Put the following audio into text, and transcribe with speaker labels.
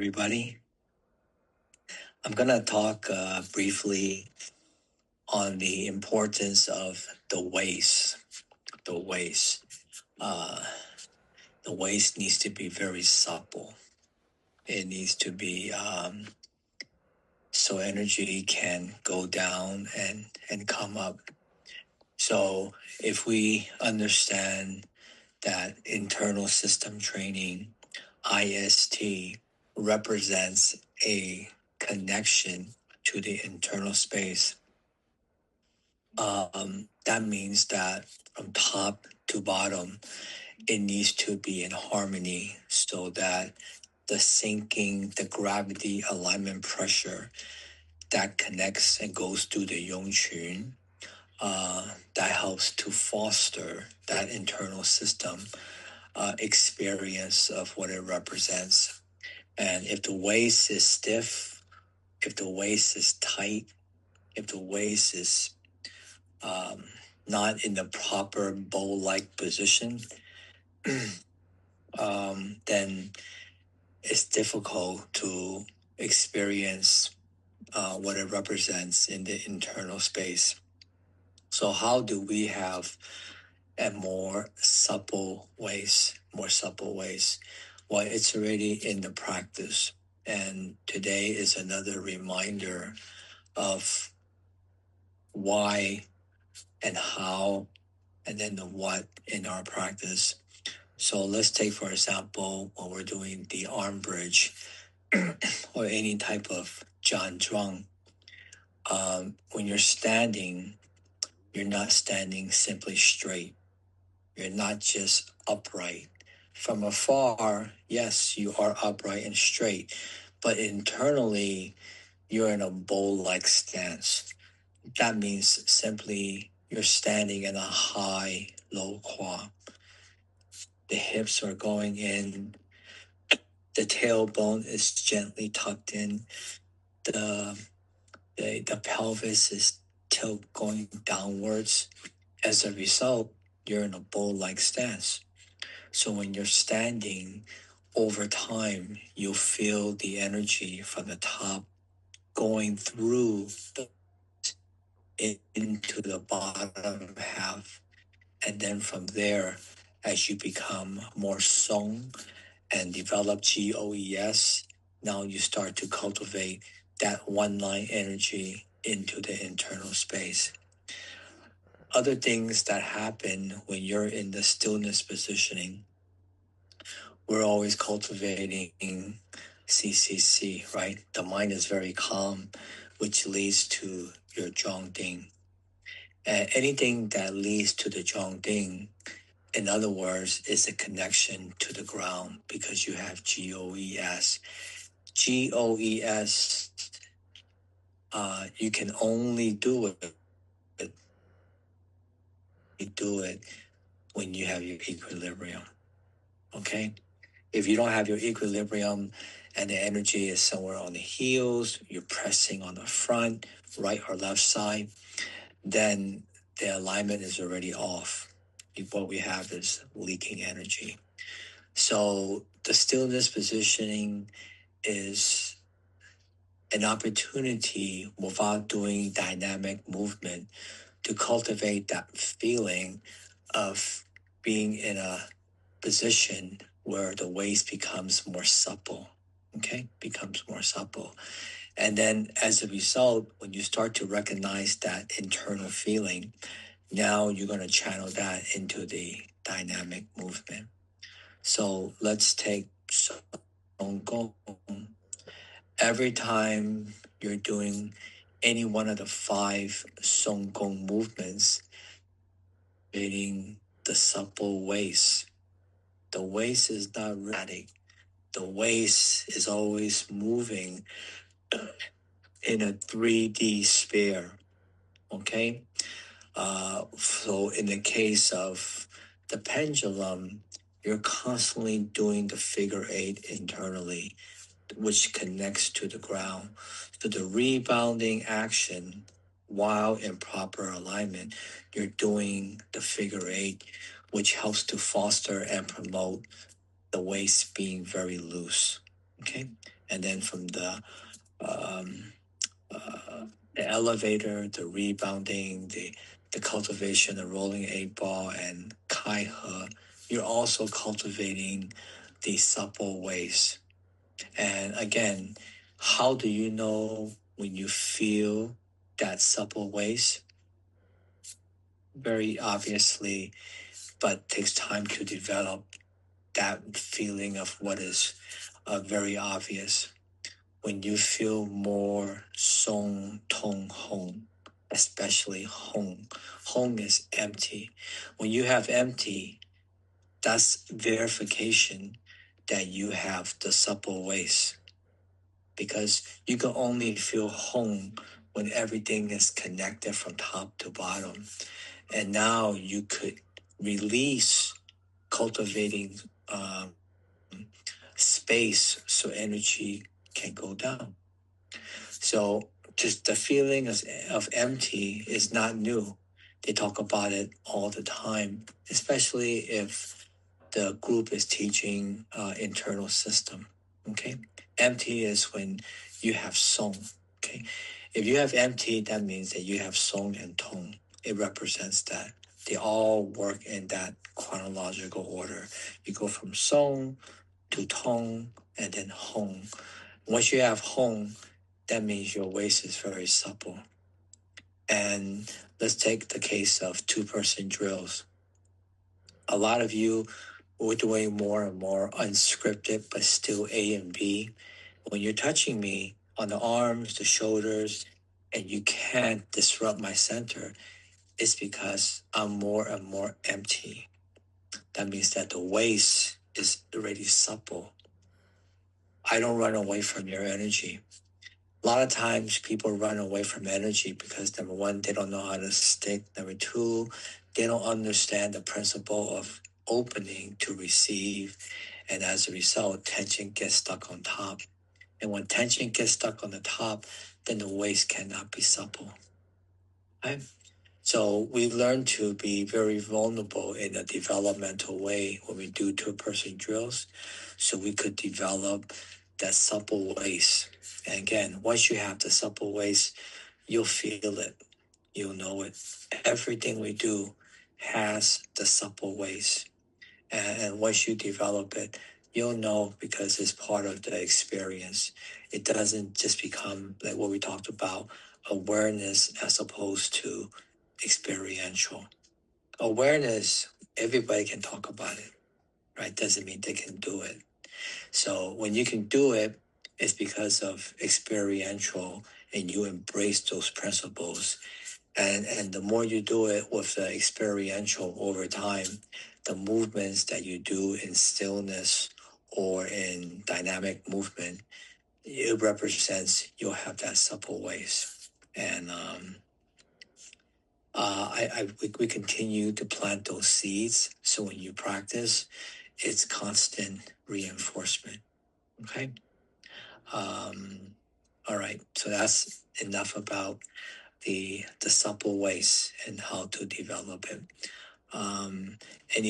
Speaker 1: everybody. I'm going to talk briefly on the importance of the waist. The waist. Uh, the waist needs to be very supple. It needs to be so energy can go down and come up. So if we understand that internal system training, IST, represents a connection to the internal space. That means that from top to bottom, it needs to be in harmony so that the sinking, the gravity, alignment, pressure that connects and goes through the Yongqun, that helps to foster that internal system experience of what it represents. And if the waist is stiff, if the waist is tight, if the waist is um, not in the proper bowl-like position, then it's difficult to experience what it represents in the internal space. So how do we have a more supple waist? Well, it's already in the practice. And today is another reminder of why and how, and then the what in our practice. So let's take, for example, when we're doing the arm bridge or any type of John Zhuang. When you're standing, you're not standing simply straight. You're not just upright. From afar, yes, you are upright and straight, but internally, you're in a bowl-like stance. That means simply you're standing in a high, low qua. The hips are going in. The tailbone is gently tucked in. The pelvis is tilt going downwards. As a result, you're in a bowl-like stance. So when you're standing, over time, you'll feel the energy from the top going through into the bottom half. And then from there, as you become more song and develop GOES, now you start to cultivate that one line energy into the internal space. Other things that happen when you're in the stillness positioning, we're always cultivating CCC, right? The mind is very calm, which leads to your Zhongding. And anything that leads to the Zhongding, in other words, is a connection to the ground because you have GOES. GOES, you can only do it when you have your equilibrium. Okay? If you don't have your equilibrium and the energy is somewhere on the heels, you're pressing on the front, right or left side, then the alignment is already off. What we have is leaking energy. So the stillness positioning is an opportunity without doing dynamic movement to cultivate that feeling of being in a position where the waist becomes more supple, becomes more supple. And then as a result, when you start to recognize that internal feeling, now you're going to channel that into the dynamic movement. So let's take Song Gong. Every time you're doing any one of the 5 Song Gong movements, creating the supple waist. The waist is not erratic. The waist is always moving in a 3D sphere. Okay? So in the case of the pendulum, you're constantly doing the figure 8 internally, which connects to the ground. So the rebounding action, while in proper alignment, you're doing the figure 8, which helps to foster and promote the waist being very loose. Okay? And then from um, the elevator, the rebounding, the cultivation, the rolling eight ball, and kai he, you're also cultivating the supple ways. And again, how do you know when you feel that supple ways? Very obviously, but takes time to develop that feeling of what is very obvious. When you feel more song tong hong, especially hong. Hong is empty. When you have empty, that's verification that you have the supple ways, because you can only feel home when everything is connected from top to bottom. And now you could release cultivating um, space so energy can go down. So just the feeling of empty is not new. They talk about it all the time, especially if the group is teaching internal system. Okay, empty is when you have song. Okay, if you have empty, that means that you have song and tone. It represents that they all work in that chronological order. You go from song to tone and then home. Once you have home, that means your waist is very supple. And let's take the case of two-person drills. A lot of you we're doing more and more unscripted, but still A and B. When you're touching me on the arms, the shoulders, and you can't disrupt my center, it's because I'm more and more empty. That means that the waist is already supple. I don't run away from your energy. A lot of times people run away from energy because number one, they don't know how to stick. Number two, they don't understand the principle of opening to receive. And as a result, tension gets stuck on top. And when tension gets stuck on the top, then the waist cannot be supple. Right? So we learn to be very vulnerable in a developmental way when we do two-person drills, so we could develop that supple waist. And again, once you have the supple waist, you'll feel it, you'll know it. Everything we do has the supple waist, and once you develop it, you'll know because it's part of the experience. It doesn't just become like what we talked about, awareness as opposed to experiential. Awareness, everybody can talk about it, right? Doesn't mean they can do it. So when you can do it, it's because of experiential and you embrace those principles. And the more you do it with the experiential over time, the movements that you do in stillness or in dynamic movement, it represents you'll have that supple ways. And we continue to plant those seeds. So when you practice, it's constant reinforcement. Okay. Um, all right. So that's enough about the supple ways and how to develop it. Any